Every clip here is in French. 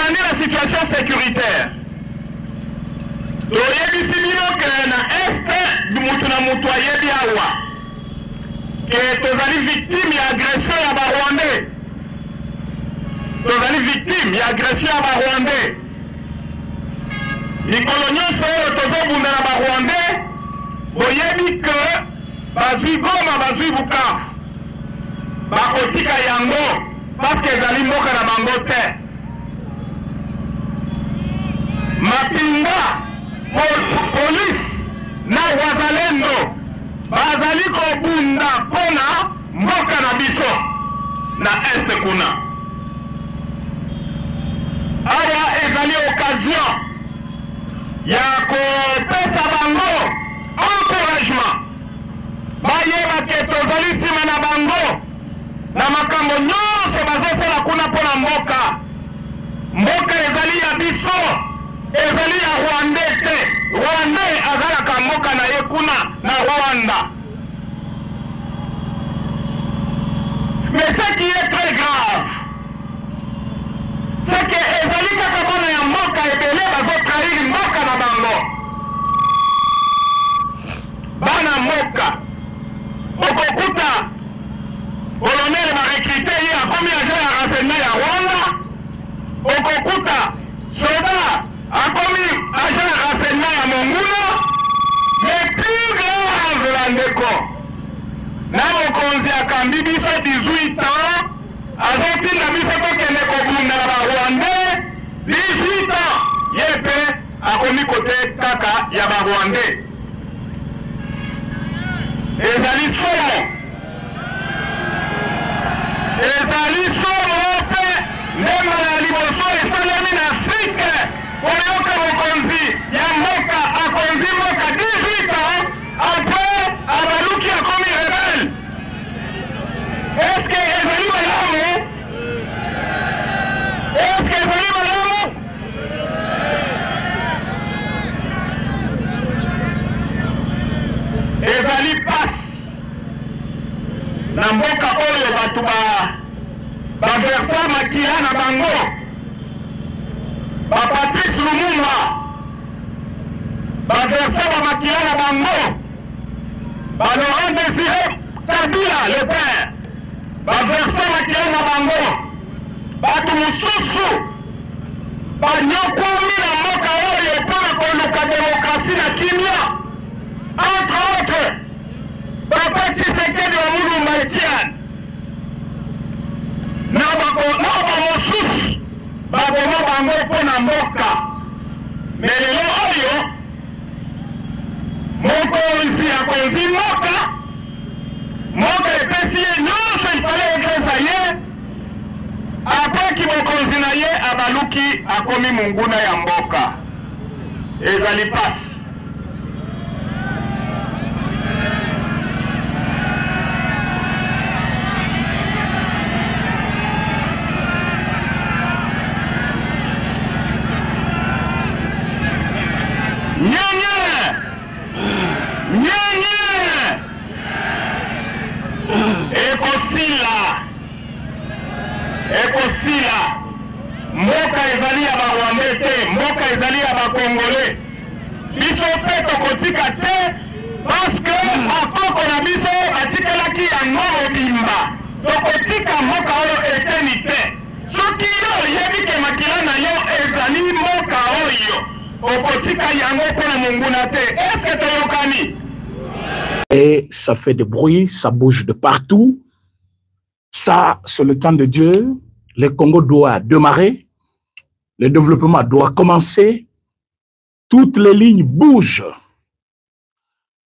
tobandi la situation sécuritaire. Toyebi simino que na est mutu na mutu ayebi awa que tozali victime ya agression ya ba Rwandais. Tozali victime ya agression ya ba Rwandais. Mikolo nyonso oyo tozobunda na ba Rwandais boyebi que bazwi Goma bazwi Bukavu bakotika yango parce que ezali mboka na bango te. Mapinga police na wazalendo bazali kobunda pona mboka na biso na este kuna. Awa ezali occasion ya kopesa bango encouragement bayeba ke tozali nsima na bango na makambo nyonso bazosala kuna pona mboka. Mboka ezali ya biso, ezali ya Rwandais te. Rwandais azalaka mboka na ye kuna na Rwanda. Mais ce qui est très grave, c'est que ezali kaka bana ya mboka ebele bazotrahir mboka na bango. Bana mboka okokuta colonel barekrite ye akomi agent ya renseignement ya Rwanda, okokuta soda akomi agent ya renseignement ya Mongula. Mais plus grave bandeko, na mokonzi akambi biso 18 ans azotinda biso tokende kobunda na ba Rwandais 18 ans ye mpe akomi kote kaka ya ba Rwandais. Ezali somo, ezali somo pe ndenge na liboso esalemi na Afrique koyoka mokonzi ya mboka akonzi mboka 18 ans après abaluki akomi rebelle. Est-ce que ezali malamu? Est-ce que ezali malamu? Ezali pasi na mboka oyo batu baversa makila na bango, ba Patrice Lumumba baversa makila na bango, ba Laurent Désiré Kabila le père baversa makila na bango, batu mususu banyokwami na mboka oyo mpona koluka demokrasi na kimia. Entre autres, Papa Tshisekedi wa Mulumba Etienne na bamosusu baboma bango mpona mboka. Mais lelo oyo mokonzi akonzi mboka epesi ye nyonso ipale efesa ye, apres kibokonzi na ye abaluki akomi munguna ya mboka. Ezali pasi. Ekosila mboka ezali ya ba Rwandais te, mboka ezali ya ba Congolais. Biso pe tokotika te parce que akoko na biso atikelaki yango mobimba. Tokotika mboka oyo eteni te. Soki yo yebi ke makila na yo ezali mboka oyo okotika yango mpona monguna te. Est-ce que toyokani? Et ça fait des bruits, ça bouge de partout. Ça, c'est le temps de Dieu. Le Congo doit démarrer. Le développement doit commencer. Toutes les lignes bougent.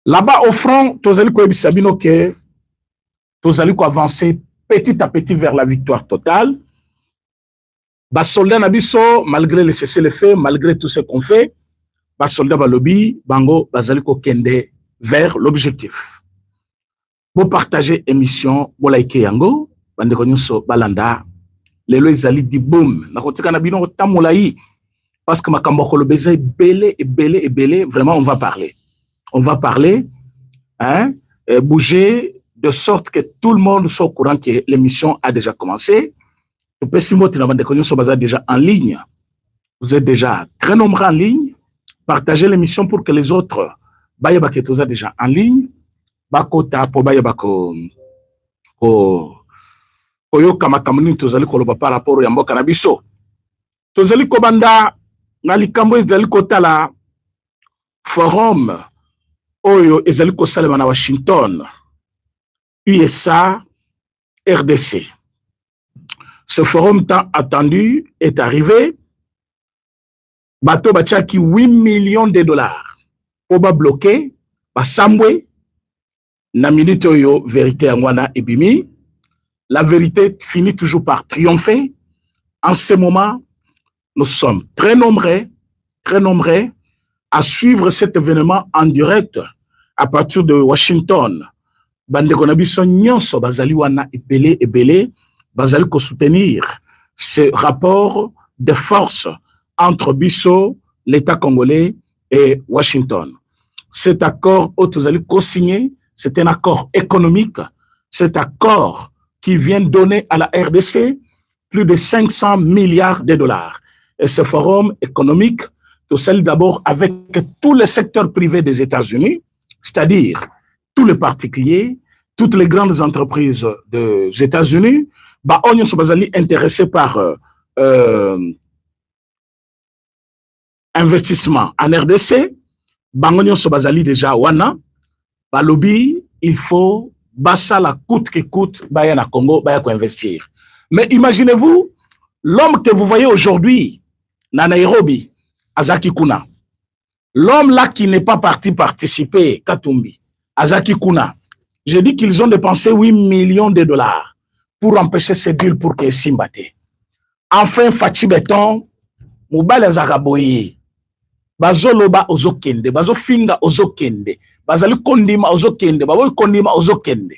Là-bas, au front, Tozali ko Sabino que Tozali ko avancer petit à petit vers la victoire totale. Bas soldats Nabiso, malgré les cessez-le-feu, malgré tout ce qu'on fait, bas soldats Balobi, Bango, Bazali ko kende vers l'objectif. Pour partager émission, vous likez yango, bandeko nyonso balanda, lelo ezali di boom, na kotika na bino tamulayi, parce que makambo kolobeza belé, vraiment on va parler. On va parler, hein, bouger de sorte que tout le monde soit au courant que l'émission a déjà commencé. Le Pessimo Tinabandeko nyonso baza déjà en ligne Vous êtes déjà très nombreux en ligne. Partagez l'émission pour que les autres, bayabake toza déjà en ligne. Bakota po bayabako oyoka makamuni tozali koloba par rapport ya mboka na biso. Tozali kobanda na likambo ezali kotala forum oyo ezali kosalema na Washington, USA, RDC. Ce forum tant attendu est arrivé. Bato bachaki 8 millions de dollars pour bloquer, basambwe, na minute oyo vérité angwana ebimi. La vérité finit toujours par triompher. En ce moment, nous sommes très nombreux à suivre cet événement en direct à partir de Washington. Bandeko na biso nyonso bazali wana ebele bazali ko soutenir ce rapport de force entre biso, l'État congolais et Washington. Cet accord autozali co-signé, c'est un accord économique, cet accord qui vient donner à la RDC plus de 500 milliards de dollars. Et ce forum économique, tout celle d'abord avec tous les secteurs privés des États-Unis, c'est-à-dire tous les particuliers, toutes les grandes entreprises des États-Unis, bah, on est intéressés par investissement en RDC, Bangonyo Sobazali déjà wana, balobi, il faut bassa la coûte que coûte, baya na Congo, baya ko investir. Mais imaginez-vous, l'homme que vous voyez aujourd'hui, na Nairobi, Azaki Kuna, l'homme là qui n'est pas parti participer, Katumbi, Azaki Kuna, j'ai dit qu'ils ont dépensé 8 millions de dollars pour empêcher ces bulles pour que Simbate. Enfin, Fachi Beton, Moubal Azaraboye, bazoloba ozokende, bazofinga ozokende, bazali kondima ozokende, baboy kondima ozokende.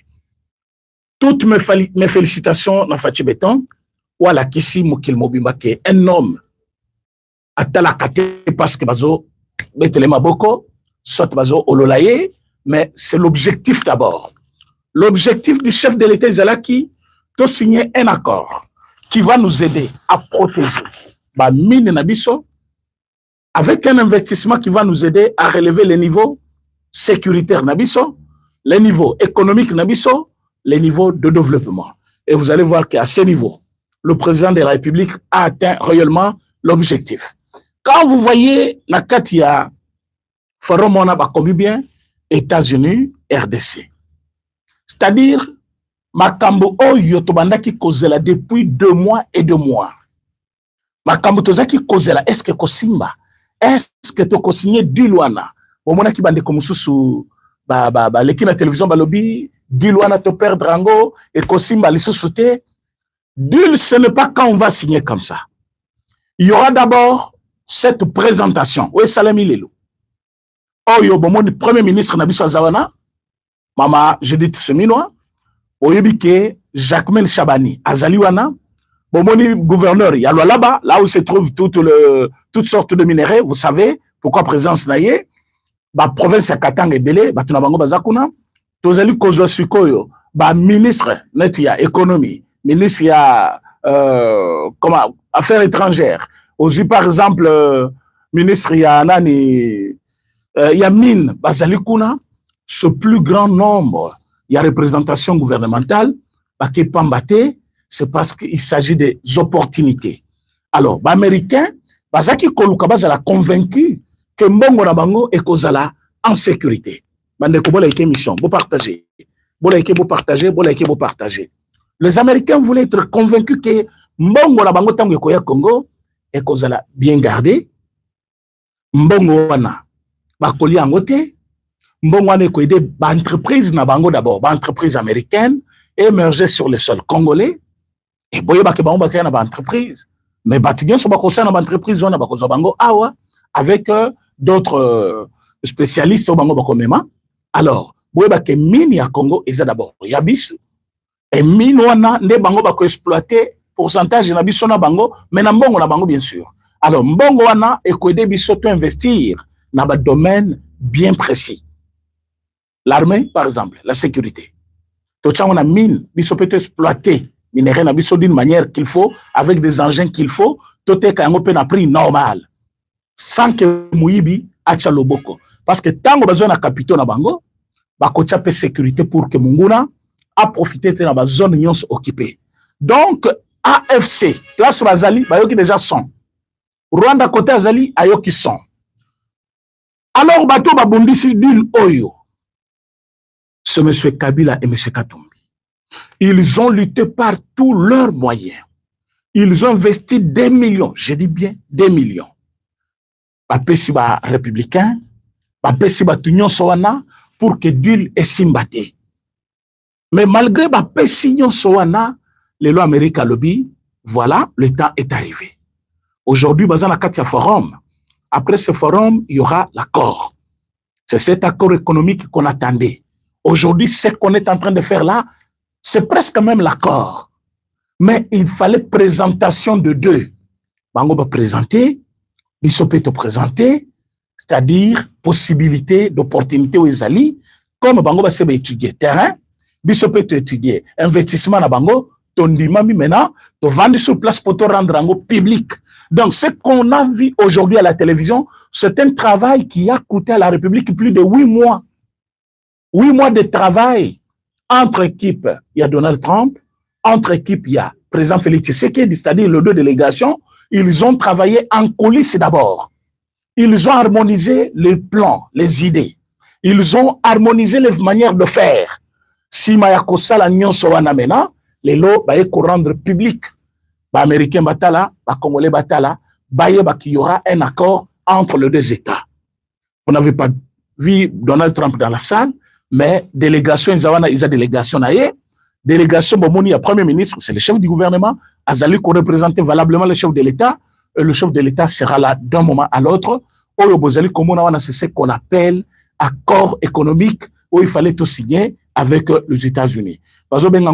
Toutes mes félicitations na Fachi Beton, wala kisi mokil mobimba ke un homme atala kate parce que bazo betele maboko, soit bazo ololaye, mais c'est l'objectif d'abord. L'objectif du chef de l'État Zalaki, de signer un accord qui va nous aider à protéger ba mine nabiso, avec un investissement qui va nous aider à relever les niveaux sécuritaires nabiso, les niveaux économiques nabiso, les niveaux de développement. Et vous allez voir qu'à ce niveau, le président de la République a atteint réellement l'objectif. Quand vous voyez la Katia, Forum on a commis bien États-Unis, RDC. C'est-à-dire, Makambo Oyo Tobandaki Kozela depuis 2 mois et 2 mois. Makambo Tozaki Kozela, est-ce que Kosimba? Est-ce que tu as signé Dilouana? Au moment qui bande comme sous l'équipe de télévision balobi, Dilouana te perdre rango et Kosimba les sous-souté. Dil, ce n'est pas quand on va signer comme ça. Il y aura d'abord cette présentation. Oui, Salami Lelo. Oh, yo, bon, mon premier ministre Nabiso Azawana, Mama, je dis tout ce minois, Oyebike, Jacquemin Chabani, Azaliwana, bon, mon gouverneur, il y a là-bas, là où se trouvent toutes sortes de minéraux, vous savez, pourquoi présence naïe, bah, province à Katang et Belé, bah, tunabango bazakuna, tozali kozo sukoyo, bah, ministre, net, il y a économie, ministre, il y a, comment, affaires étrangères, aussi, par exemple, ministre, il y a nani, il y a mine, bazalikuna, ce plus grand nombre, il y a représentation gouvernementale, bah, qui pambate, c'est parce qu'il s'agit des opportunités. Alors, les Américains, Bazaki Koluka Bazala convaincu que Mbongo Nabango est Kozala en sécurité. Bandeko bola eke mission, vous partagez. Bola eke vous partagez, bola eke vous partagez. Les Américains voulaient être convaincus que Mbongo Nabango Tango Koya Congo est Kozala bien gardé. Mbongo Wana Bakoli Angote. Mbongo Wana est aidé par entreprise Nabango d'abord, par entreprise américaine, émerger sur le sol congolais. Et boye ba ke bango ba kaya na ba entreprise, mais batigen so ba kosa na ba entreprise on ba koza bango awa avec d'autres spécialistes au bango ba komema. Alors boye ba ke mine ya Congo eza d'abord ya biso et mine wana nde bango ba ko exploiter pourcentage na biso na bango mais na mbongo na bango bien sûr. Alors mbongo wana e ko aider biso to investir na ba domaine bien précis. L'armée par exemple, la sécurité. To tcha on a mine biso peut exploiter minerai na biso d'une manière qu'il faut, avec des engins qu'il faut, tout est quand même prix normal. Sans que Mouibi acha loboko. Parce que tant que besoin de capitaux na bango, bakocha pe sécurité pour que Munguna a profité de la zone nyons occupée. Donc, AFC, place Bazali, bayoki déjà sont. Rwanda côté Azali, ayoki sont. Alors, bateau babondisi d'une oyo. Ce monsieur Kabila et monsieur Katumbi. Ils ont lutté par tous leurs moyens. Ils ont investi des millions, je dis bien des millions. Bapesi ba républicain, bapesi ba tunyon sowana pour que d'huile et simbate. Mais malgré bapesi nyon sowana, les lois américaines lobby, voilà, le temps est arrivé. Aujourd'hui, bazana katia forum. Après ce forum, il y aura l'accord. C'est cet accord économique qu'on attendait. Aujourd'hui, ce qu'on est en train de faire là, c'est presque même l'accord. Mais il fallait présentation de deux. Bango va présenter, Bissopé te présenter, c'est-à-dire possibilité d'opportunité aux Ezali, comme Bango va étudier terrain, Bissopé te étudier investissement na Bango, ton dimami maintenant, te vendre sur place pour te rendre en public. Donc, ce qu'on a vu aujourd'hui à la télévision, c'est un travail qui a coûté à la République plus de 8 mois. 8 mois de travail. Entre équipes, il y a Donald Trump. Entre équipes, il y a président Félix Tshisekedi, c'est-à-dire les deux délégations. Ils ont travaillé en coulisses d'abord. Ils ont harmonisé les plans, les idées. Ils ont harmonisé les manières de faire. Si Mayakosa la Nyon Sowana mena, les lots va rendre public. Américain batala, Congolais batala, qu'il y aura un accord entre les deux États. On n'avait pas vu Donald Trump dans la salle, mais délégation, ils ont délégation délégation Bomoni, Premier ministre, c'est le chef du gouvernement, Azali qui représente valablement le chef de l'État, et le chef de l'État sera là d'un moment à l'autre. C'est ce qu'on appelle accord économique, où il fallait tout signer avec les États-Unis.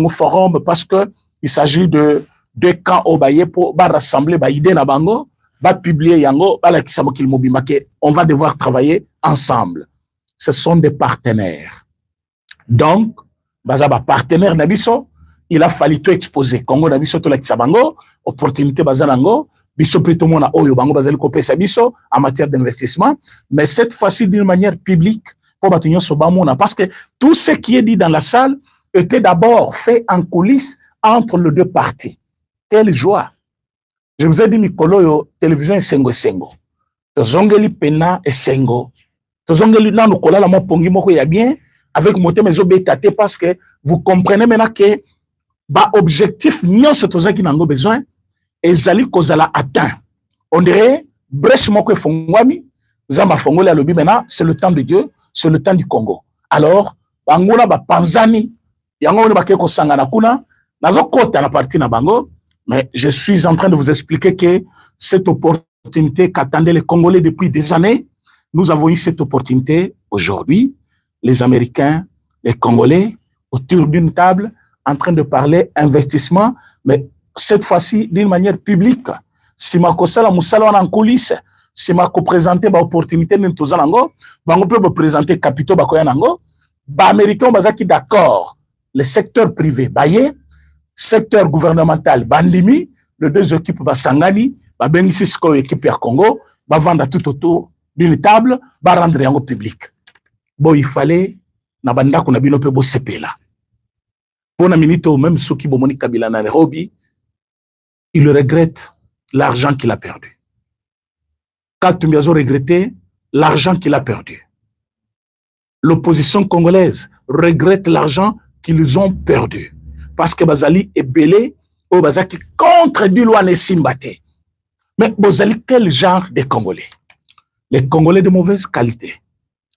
Forum parce qu'il s'agit de deux camps au Baye pour rassembler idée na bango, publier yango, on va devoir travailler ensemble. Ce sont des partenaires. Donc, bazaba partenaire nabiso, il a fallu tout exposer. Congo nabiso to la kisabango, opportunité bazanango, biso plutôt mona oyo bango bazali kopesa biso en matière d'investissement, mais cette fois-ci d'une manière publique pour batunyo sobamona, parce que tout ce qui est dit dans la salle était d'abord fait en coulisses entre les deux parties. Quelle joie! Je vous ai dit, Mikolo, yo, télévision est sengo. Tozongeli pena et sengo. Tozongeli na nukola la mopongi moko ya bien, avec mon thème bétaté, parce que vous comprenez maintenant que, objectif, nyon se tozaki nango besoin, et zali kozala atteint. On dirait, brèche moko fongwami, zama fongole alobi maintenant, c'est le temps de Dieu, c'est le temps du Congo. Alors, bangola panzani, yango ne bakeko sangana kuna, nazo kota na partie na bango. Mais je suis en train de vous expliquer que cette opportunité qu'attendaient les Congolais depuis des années, nous avons eu cette opportunité aujourd'hui, les Américains, les Congolais, autour d'une table, en train de parler investissement, mais cette fois-ci d'une manière publique. Si ma kosala musala en coulisses, si ma présenté l'opportunité de tous anango, on peut présenter capitaux bakoyanango, Américains bazaki d'accord, le secteur privé baye, secteur gouvernemental bandimi, les deux équipes basangani, bengisi sko équipe ya Congo, vendre tout autour d'une table, rendre yango public. Bon, il fallait na banda ko na bino pe bo sepela. Pour na minute même ceux qui bomoni Kabila na Nairobi, il regrette l'argent qu'il a perdu. Katumbi a regretté l'argent qu'il a perdu. L'opposition congolaise regrette l'argent qu'ils ont perdu. Parce que Bazali est belé au Bazaki contre du loi Simbate. Mais Bazali, quel genre de Congolais? Les Congolais de mauvaise qualité.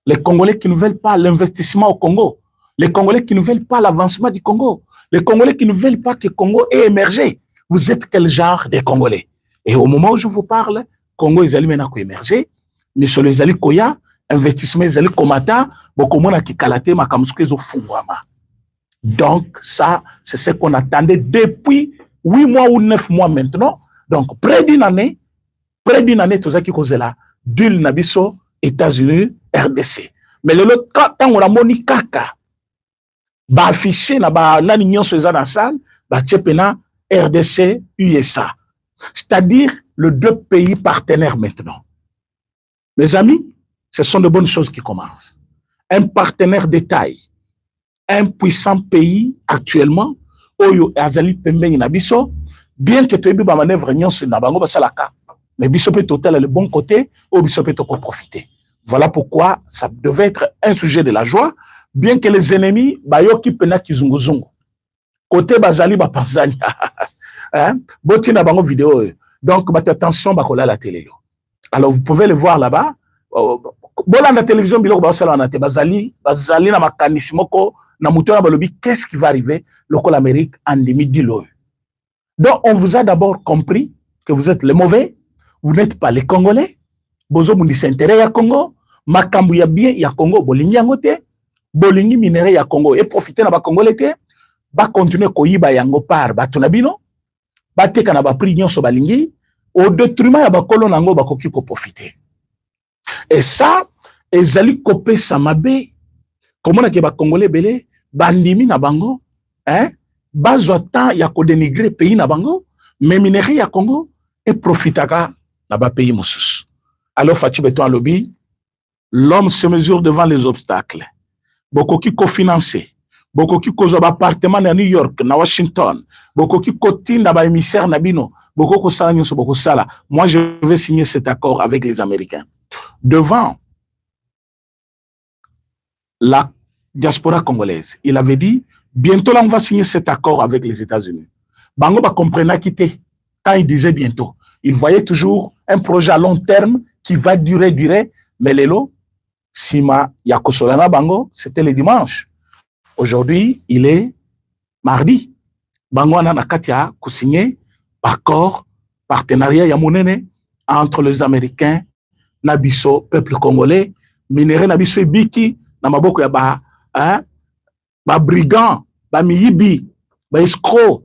Les Congolais qui ne veulent pas l'investissement au Congo. Les Congolais qui ne veulent pas l'avancement du Congo. Les Congolais qui ne veulent pas que le Congo ait émergé. Vous êtes quel genre de Congolais? Et au moment où je vous parle, Congo est maintenant émergé. Mais sur les Ali Koya, investissement les Ali Komata, beaucoup de gens qui kalate ma kamusuke zo fungwama. Donc, ça, c'est ce qu'on attendait depuis 8 mois ou 9 mois maintenant. Donc, près d'une année, tout ça qui cause là, d'huile nabiso, États-Unis, RDC. Mais le quand on a moni kaka, affiché na l'union sur la salle, Batchepena, RDC, USA. C'est-à-dire les deux pays partenaires maintenant. Mes amis, ce sont de bonnes choses qui commencent. Un partenaire de taille, un puissant pays actuellement, Oyo Azali Pembe Nabiso, bien que tu aies ma manœuvre sur Nabango Basalaka, mais Biso peut total le bon côté, ou Biso peut profiter. Voilà pourquoi ça devait être un sujet de la joie, bien que les ennemis, Bayoki Pena Kizunguzungu, côté Bazali Bapanzania, hein, Boti Nabango vidéo, donc attention, Bakola la télé. Alors vous pouvez le voir là-bas. Bola la télévision biloko basala na te bazali na makanisi moko na muto na balobi qu'est-ce qui va arriver local Amérique en 2010. Donc on vous a d'abord compris que vous êtes les mauvais, vous n'êtes pas les Congolais. Bozo mundi s'intérêt ya Congo, makambu ya bien ya Congo bolingi yango te, bolingi minéraux ya Congo et profiter na ba Congolais te, ba continuer koyiba yango par ba tunabino, ba teka na ba prix nyonso balingi au détriment ya ba kolon nango ba koki ko profiter. Et ça, ezali kopé samabe. Comment est-ce que les Congolais belé bandimi na bango, hein? Bazota ya ko dénigrer pays na bango, mais minerai ya Congo et profitaka na ba pays mosus. Alors Fachi Beton lobby, l'homme se mesure devant les obstacles. Beaucoup qui cofinancé, beaucoup qui cause appartement à New York, na Washington, beaucoup qui cotine na ba émissaire na bino, beaucoup ko sala nyonso beaucoup sala. Moi je vais signer cet accord avec les Américains. Devant la diaspora congolaise, il avait dit, bientôt là on va signer cet accord avec les États-Unis. Bango ba comprenait quitter quand il disait bientôt. Il voyait toujours un projet à long terme qui va durer, mais l'élo, Sima Yakosolana Bango, c'était le dimanche. Aujourd'hui, il est mardi. Bango a Katia signé accord, partenariat Yamounene entre les Américains, Nabiso, peuple congolais, minéré Nabiso et Biki, Namaboko ya ba brigand, ba miyibi, ba escroc,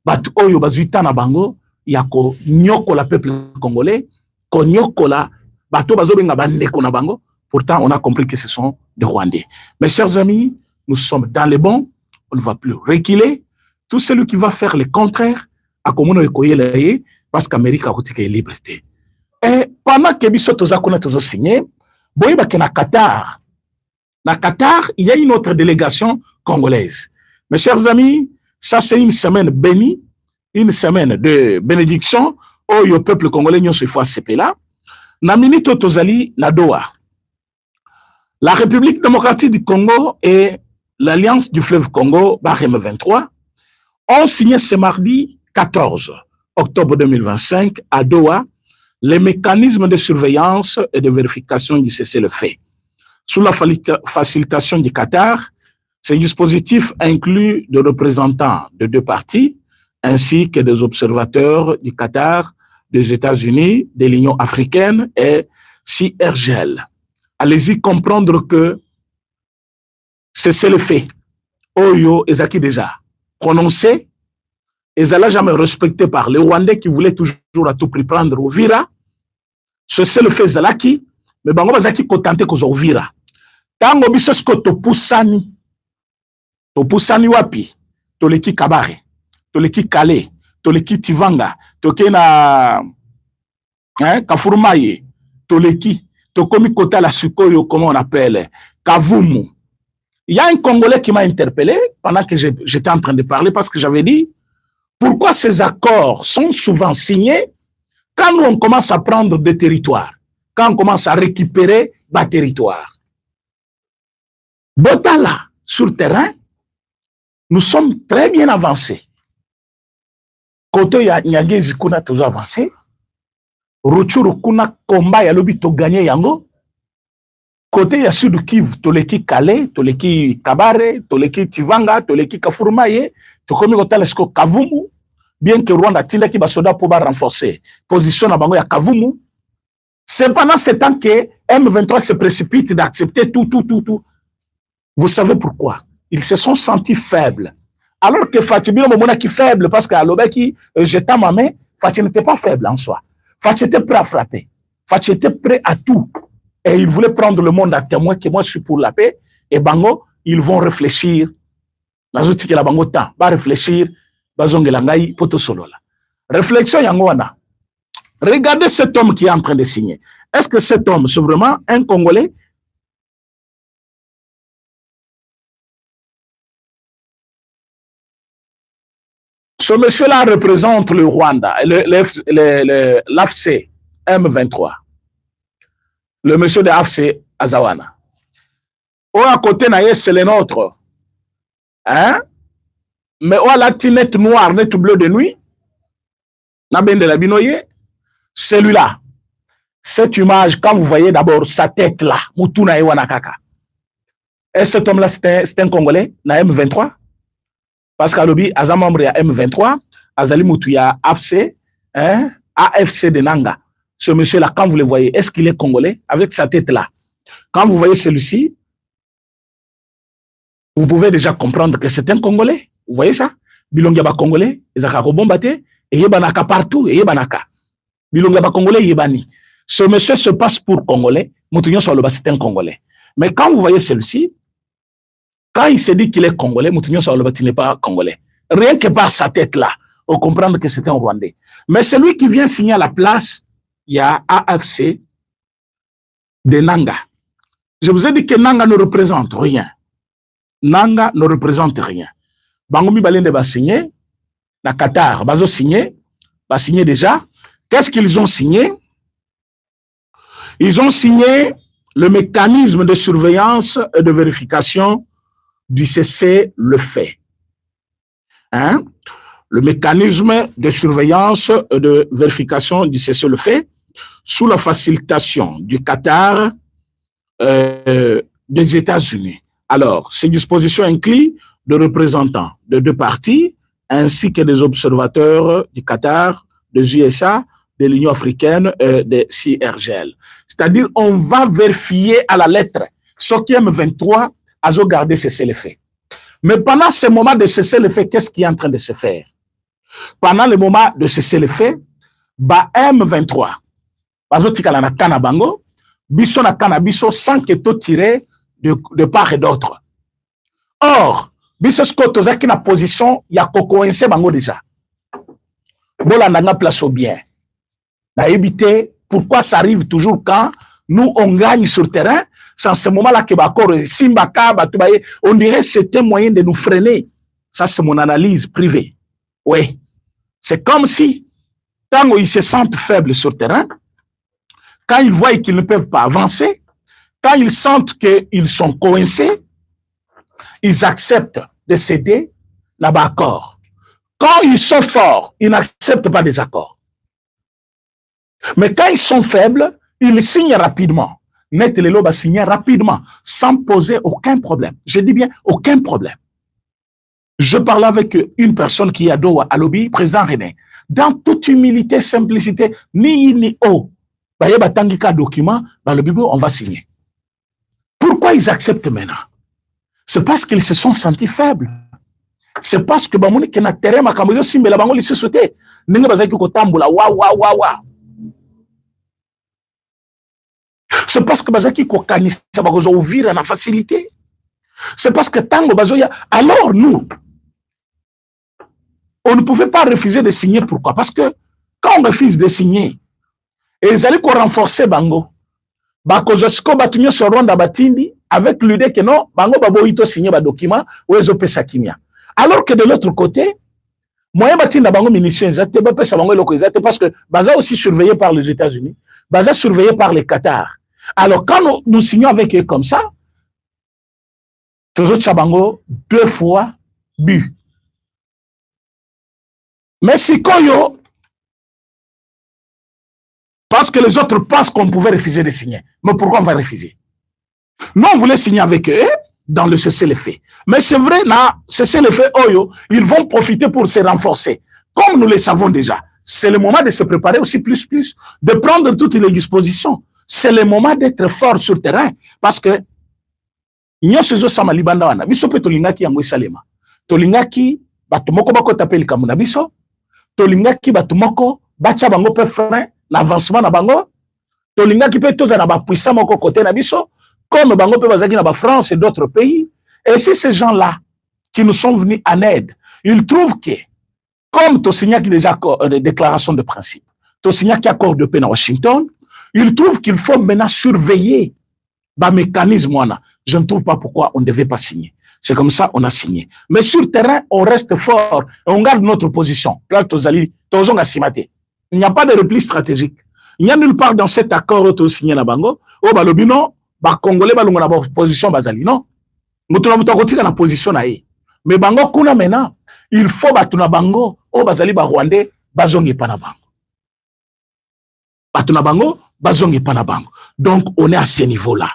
ba oyo bazuita na bango, yako nyoko la peuple congolais, ko nyoko la bato bazobenga bandeko na bango. Pourtant, on a compris que ce sont des Rwandais. Mes chers amis, nous sommes dans les bons, on ne va plus reculer. Tout celui qui va faire le contraire, à comment ekoyelaye, parce qu'Amérique a côté liberté. Et pendant que Biso Tozakuna Tozo signé, boyeba que na Qatar, il y a une autre délégation congolaise. Mes chers amis, ça c'est une semaine bénie, une semaine de bénédiction, où le peuple congolais n'y a pas fait là. Na minute Tozali na Doha. La République démocratique du Congo et l'Alliance du fleuve Congo, Barème 23, ont signé ce mardi 14 octobre 2025 à Doha les mécanismes de surveillance et de vérification du cessez-le-feu. Sous la facilitation du Qatar, ce dispositif inclut des représentants de deux parties, ainsi que des observateurs du Qatar, des États-Unis, de l'Union africaine et CIRGL. Allez-y comprendre que cessez-le-feu, Oyo Ezaki déjà prononcé, et ça n'a jamais respecté par les Rwandais qui voulaient toujours à tout prix prendre Uvira. Cessez-le-feu Zalaki, mais Bango Bazaki contenté qu'on Uvira. Tango bisosko topusani wapi, toleki Kabare, toleki Kale, toleki Tivanga, toke na Kafurmaye, toleki, tokomi kota la Sukoyo, comment on appelle, Kavumu. Il y a un Congolais qui m'a interpellé pendant que j'étais en train de parler parce que j'avais dit pourquoi ces accords sont souvent signés quand on commence à prendre des territoires, quand on commence à récupérer des territoires. Botala, sur le terrain, nous sommes très bien avancés. Côté Nyangezi Kuna toujours avancé, Ruchuru Kuna combat ya lobi to gagner yango. Côté ya Sud Kivu, toleki Kale, toleki Kabare, toleki Tivanga, toleki Kafurmaye, tokomi kotalesko Kavumu, bien que Rwanda tindaki basoda pour renforcer position na bango ya Kavumu. C'est pendant ce temps que M23 se précipite d'accepter tout. Vous savez pourquoi? Ils se sont sentis faibles. Alors que Fatih Bilo Momona qui faible, parce qu'à l'Obeki, j'étais ma main, Fatih n'était pas faible en soi. Fatih était prêt à frapper. Fatih était prêt à tout. Et il voulait prendre le monde à témoin que moi je suis pour la paix. Et Bango, ils vont réfléchir. La zouti que la Bango temps, va réfléchir, bazongela ngai poto solola. Réflexion yango wana. Regardez cet homme qui est en train de signer. Est-ce que cet homme, c'est vraiment un Congolais? Ce monsieur-là représente le Rwanda, l'AFC M23. Le monsieur de l'AFC Azawana. Ou à côté, c'est le nôtre. Hein? Mais ou à la tinette noire, net bleu de nuit, celui-là, cette image, quand vous voyez d'abord sa tête là, Mutuna et Wanakaka. Et cet homme-là, c'est un Congolais, na M23. Parce qu'à l'obi, Aza membre ya M23, Azali Moutuya AFC, hein, AFC de Nanga. Ce monsieur-là, quand vous le voyez, est-ce qu'il est Congolais? Avec sa tête-là. Quand vous voyez celui-ci, vous pouvez déjà comprendre que c'est un Congolais. Vous voyez ça? Bilonga Congolais, Ezakako Bombate, et Yebanaka partout, et Yebanaka. Bilonga Congolais, Yebani. Ce monsieur se passe pour Congolais, Moutounion sur le bas, c'est un Congolais. Mais quand vous voyez celui-ci, quand il se dit qu'il est Congolais, Moutounion sur le bas, il n'est pas Congolais. Rien que par sa tête-là, on comprend que c'est un Rwandais. Mais celui qui vient signer à la place, il y a AFC de Nanga. Je vous ai dit que Nanga ne représente rien. Nanga ne représente rien. Bangomi Balende va signer, na Qatar, va signer déjà. Qu'est-ce qu'ils ont signé? Ils ont signé le mécanisme de surveillance et de vérification du cessez-le-feu. Hein? Le mécanisme de surveillance et de vérification du cessez-le-feu sous la facilitation du Qatar des États-Unis. Alors, ces dispositions incluent des représentants de deux parties ainsi que des observateurs du Qatar, des USA, de l'Union africaine et des CIRGL. C'est-à-dire, on va vérifier à la lettre ce qui M23 a gardé cessez-le-feu. Mais pendant ce moment de cessez-le-feu, qu'est-ce qui est en train de se faire? Pendant le moment de cessez-le-feu, M23, bazotikala na kana bango, biso na kana biso sans que tout tiré de part et d'autre. Or, biso skoto zaki na position ya kokoense bango déjà. Bola nanga place au bien. Na éviter pourquoi ça arrive toujours quand nous on gagne sur le terrain, c'est en ce moment-là que Simbaka, on dirait que c'est un moyen de nous freiner. Ça, c'est mon analyse privée. Oui. C'est comme si, tant ils se sentent faibles sur le terrain, quand ils voient qu'ils ne peuvent pas avancer, quand ils sentent qu'ils sont coincés, ils acceptent de céder l'accord. Quand ils sont forts, ils n'acceptent pas des accords. Mais quand ils sont faibles, ils signent rapidement. Net Lelo va signer rapidement, sans poser aucun problème. Je dis bien aucun problème. Je parlais avec une personne qui est à Doha, à Lobby, président René. Dans toute humilité, simplicité, ni oh, document, on va signer. Pourquoi ils acceptent maintenant? C'est parce qu'ils se sont sentis faibles. C'est parce que Bamoni qui n'a terrain ma camouflage simbela bango li se sauter. Ninga bazaki ko tambola wa. C'est parce que bazaki ko kanisa bakozo ouvrir na facilité. C'est parce que tango bazoya. Alors nous, on ne pouvait pas refuser de signer. Pourquoi? Parce que quand on refuse de signer, ils allaient renforcer bango. Bakozo sko batunyo so ronda batindi avec l'idée que non, bango baboito signer ba document ou ezope sakimia. Alors que de l'autre côté, moyen batinda bango munitions exacte ba pesa bango loko exacte parce que baza aussi surveillé par les États-Unis, baza surveillé par les Qatar. Alors quand nous signons avec eux comme ça, toujours chabango 2 fois but. Mais si koyo, parce que les autres pensent qu'on pouvait refuser de signer. Mais pourquoi on va refuser? Nous, on voulait signer avec eux dans le cessez-le-feu. Mais c'est vrai, là, cessez-le-feu, ils vont profiter pour se renforcer. Comme nous le savons déjà, c'est le moment de se préparer aussi plus, de prendre toutes les dispositions. C'est le moment d'être fort sur le terrain. Parce que, nous sommes sama libanda wana. Biso pe tolingaki yango esalema. Tolingaki, batumoko bako tapeli kamuna biso. Tolingaki batumoko, bacha bango pe frein, l'avancement na bango. Tolingaki pe toza na ba puissant moko côté na biso. Comme bango pe bazaki na ba France et d'autres pays. Et si ces gens-là, qui nous sont venus en aide, ils trouvent que Comme tu signes déjà des déclarations de principe, tu signes accord de paix à Washington, il trouve qu'il faut maintenant surveiller le mécanisme. Je ne trouve pas pourquoi on ne devait pas signer. C'est comme ça on a signé. Mais sur le terrain, on reste fort et on garde notre position. Là, il n'y a pas de repli stratégique. Il n'y a nulle part dans cet accord où tu signé na bango, au balobino, ba Congolais ba lunga na position bazali. Non. Nous avons une position na ye. Mais bango kuna maintenant, il faut batuna bango, au bazali ba Rwandais, bazongi pa na bango. Batuna bango, bazongi pa na bango. Donc, on est à ce niveau-là.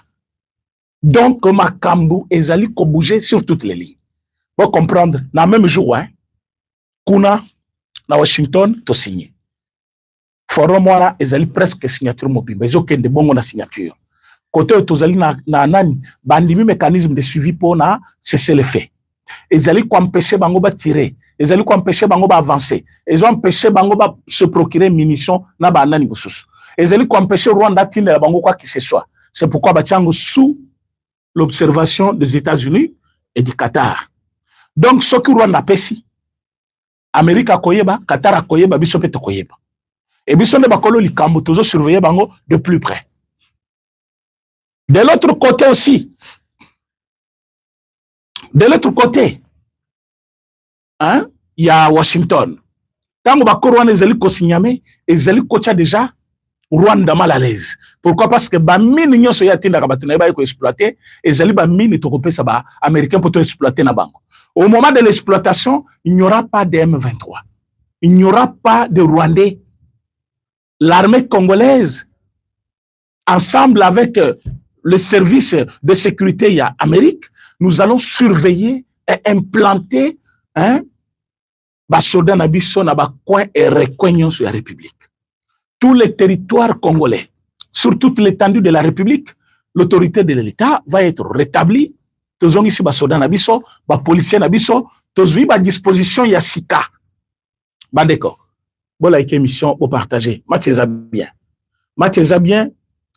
Donc, Makambu ezali ko bouger sur toutes les lignes. Pour comprendre, dans le même jour, hein, kuna na Washington, to signé. Forum wana ezali presque signature mobile. Ils ont de bon na signature. Côté tozali na nani, bandimi mécanisme de suivi pour na cesser le fait. Ezali ko empêcher bango ba tirer. Ezali ko empêcher bango ba avancer. Ils ont empêché bango ba se procurer munitions na ba nani mususu. Ezali ko empêcher Rwanda tine la bango quoi que ce soit. C'est pourquoi Bachango sous l'observation des États-Unis et du Qatar. Donc, ce que Rwanda pesi, Amérique a koyeba, Qatar a koyeba, biso pete koyeba. Et biso ne bakolo likambo, toujours surveiller bango de plus près. De l'autre côté aussi, hein, il y a Washington. Tant que bakolo wana ezali ko signame, ezali ko déjà Rwanda mal à l'aise. Pourquoi? Parce que ba mine nyonso ya tinda ka batuna ba ko exploiter, ezali ba mine to kopesa ba américain pour exploiter na bango. Au moment de l'exploitation, il n'y aura pas de M23. Il n'y aura pas de Rwandais. L'armée congolaise, ensemble avec le service de sécurité y a Amérique, nous allons surveiller et implanter ba soldats na biso na ba coin et recoignon sur la République. Tous les territoires congolais, sur toute l'étendue de la République, l'autorité de l'État va être rétablie. Tous ici ba soldats na biso, ba policiers na biso, tous ba disposition ya sika. Ba d'accord. Bon la émission pour partager. Mathieza bien. Mathieza bien,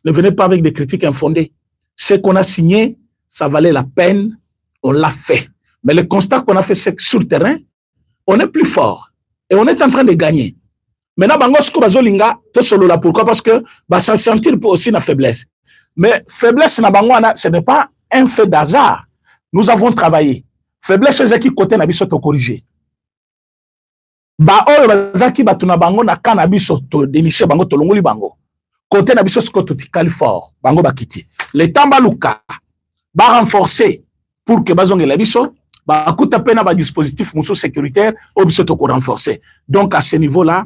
ne venez pas avec des critiques infondées. Ce qu'on a signé, ça valait la peine, on l'a fait. Mais le constat qu'on a fait, c'est que sur le terrain, on est plus fort et on est en train de gagner. Maintenant, bangosko bazolinga to solo là, pourquoi? Parce que bah ça sentir aussi na faiblesse. Mais faiblesse na bangwana, ce n'est pas un fait d'hasard. Nous avons travaillé. Faiblesse c'est qui côté na biso to corriger. Ba oyo bazaki batuna bango na kana biso to dénicher bango to longoli bango. Côté na biso sko to tikali fort, bango bakiti. Les tambaluka ba renforcer pour que bazonge la biso, ba kuta pena ba dispositif muso sécuritaire au biso to ko renforcer. Donc à ce niveau-là,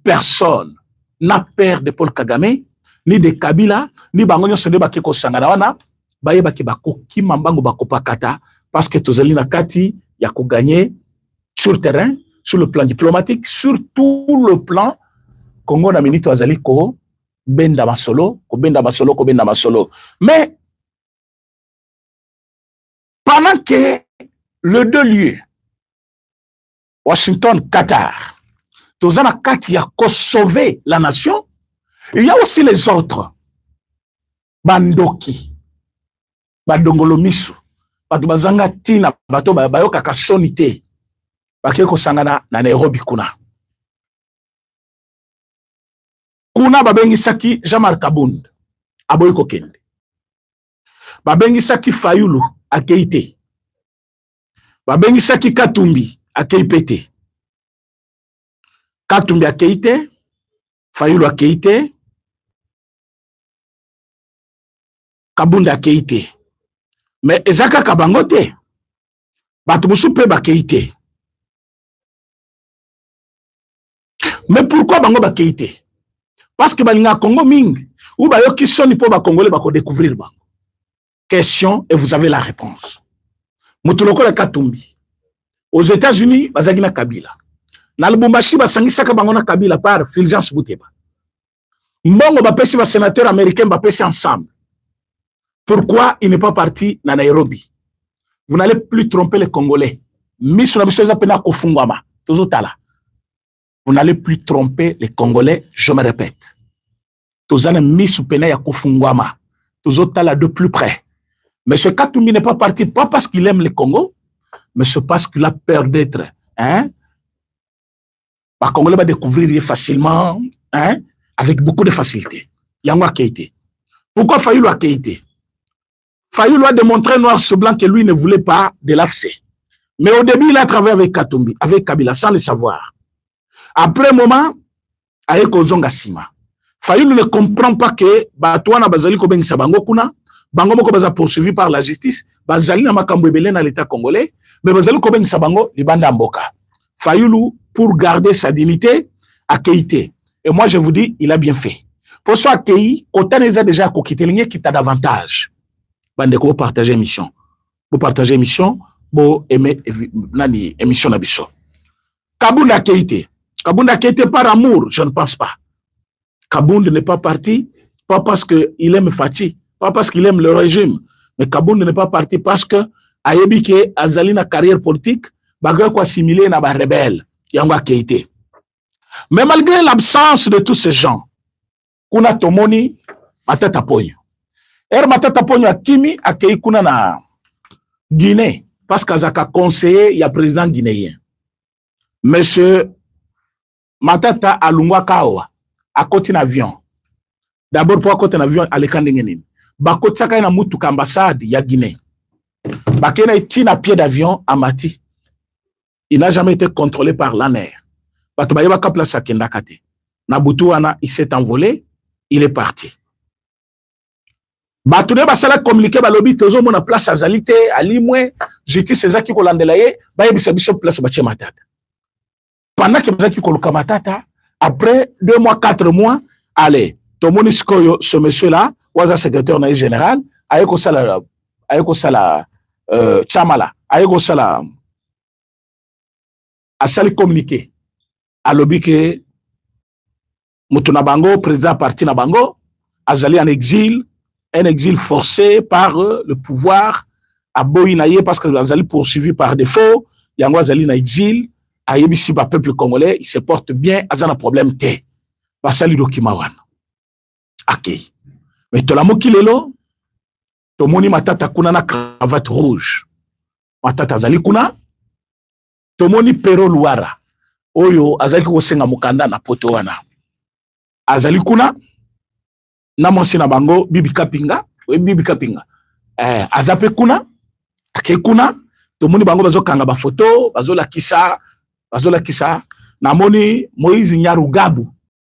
personne n'a peur de Paul Kagame, ni de Kabila, ni bango nyonso nde bakiko sangana wana, baye baki bako kimambango bako pakata, parce que tozali na kati ya ko gagner sur le terrain, sur le plan diplomatique, sur tout le plan Congo na minito azali ko benda masolo, ko benda masolo, ko benda masolo. Mais pendant que le deux lieux, Washington, Qatar, Tozana Kati a sauvé la nation. Il y a aussi les autres. Bandoki, Badongolomisu, Badubazanga Tina, Bato Bayoka Kasonite, Bakeko Sangana, na Nairobi Kuna. Kuna Babengisaki, Jamar Kabund, Aboyko Kende. Babengisaki Fayulu, à Keite. Babengisaki Katumbi, à Keipete. Katumbi a Keite, Fayulu a Keite, Kabunda a Keite. Mais Ezaka Kabangote, Batumusu pe ba Keite. Mais pourquoi Bango ba Keite? Parce que Balinga Congo Ming, ou Bayoki Soni po ba Congolais bako découvrir Bango. Question et vous avez la réponse. Mutuloko la Katumbi. Aux États-Unis, Bazagina Kabila. Na Lubumbashi basangisaka bango na Kabila par Fulgence Bouteba. Mbongo bapesi ba sénateur américain bapesi ensemble. Pourquoi il n'est pas parti na Nairobi? Vous n'allez plus tromper les Congolais. Misu na biso pena kofungwama. Tozotala. Vous n'allez plus tromper les Congolais, je me répète. Tozana misu pena ya kofungwama. Tozotala de plus près. Mais ce Katumbi n'est pas parti pas parce qu'il aime le Congo, mais c'est parce qu'il a peur d'être Les Congolais vont découvrir facilement, hein, avec beaucoup de facilité. Yango Keïté. Pourquoi Fayulu a Keïté? Fayulu a démontré noir sur blanc que lui ne voulait pas de l'AFC. Mais au début, il a travaillé avec Katumbi, avec Kabila, sans le savoir. Après un moment, avec Ozonga Sima. Fayulu ne comprend pas que Batouana Bazali Kobengisa Bango Kuna, Bango Moko Baza poursuivi par la justice, Bazali na Makambo Ebele na l'État congolais, mais Bazali Kobengisa Bango, Libanda Mboka. Fayulu, pour garder sa dignité, a Keïté. Et moi, je vous dis, il a bien fait. Pour ça, Keï, Kota les a déjà quitté, il qui t'a davantage. Bande ko partager émission. Vous partagez émission, vous aimez émission Nabiso. Kabounda Keïté. Kabounda Keïté par amour, je ne pense pas. Kabounda n'est pas parti, pas parce qu'il aime Fati, pas parce qu'il aime le régime, mais Kabounda n'est pas parti parce que Ayebi ke azali na carrière politique, baga ko assimiler na ba rebelle, Yanga Keïté. Mais malgré l'absence de tous ces gens, kuna tomoni Matata Ponyo. Matata Ponyo akimi akei kuna na Guinée, parce qu'Azaka conseiller, il y a président guinéen. Monsieur Matata Alungwa Kawa, à côté d'un avion. D'abord, pour à côté d'un avion, à l'écandengeni. Bako tsaka na mutuka ambassade ya Guinée. Bakena iti na pied d'avion à Mati. Il n'a jamais été contrôlé par l'ANER. Bato bayeba ka place à Kendakate. Nabutuana, il s'est envolé, il est parti. Bato ne basala communiquer balobi tozo mona place à Zalité, à Limwe, j'étais Césaki Kolandelaye, bayebisa biso place bache Matata. Pendant que Zaki Koluka Matata, après 2 mois, 4 mois, allez, Tomonisko, ce monsieur-là, Waza secrétaire général, Ayeko Sala, Chamala, Ayeko Sala, a sali communiqué, à l'obike, Moutouna Bango, président parti Nabango, Azali en exil, un exil forcé par le pouvoir, à Boïnaye, parce que Azali poursuivi par défaut, Yango Azali en exil, Ayebisi ba peuple congolais, il se porte bien, Azana problème té. Basali dokimawan. Ok. Mais tolamo kilelo, tomoni Matata kuna na cravate rouge. Matata azali kuna, tomoni Pero Luara. Oyo azali kosenga mukanda na poto wana. Azali kuna, na monsi na bango, Bibi Kapinga, Bibi Kapinga. Azape kuna, ake kuna, tomoni bango bazo kanga ba photo, bazo la kisa, namoni Moïse Nyarugabu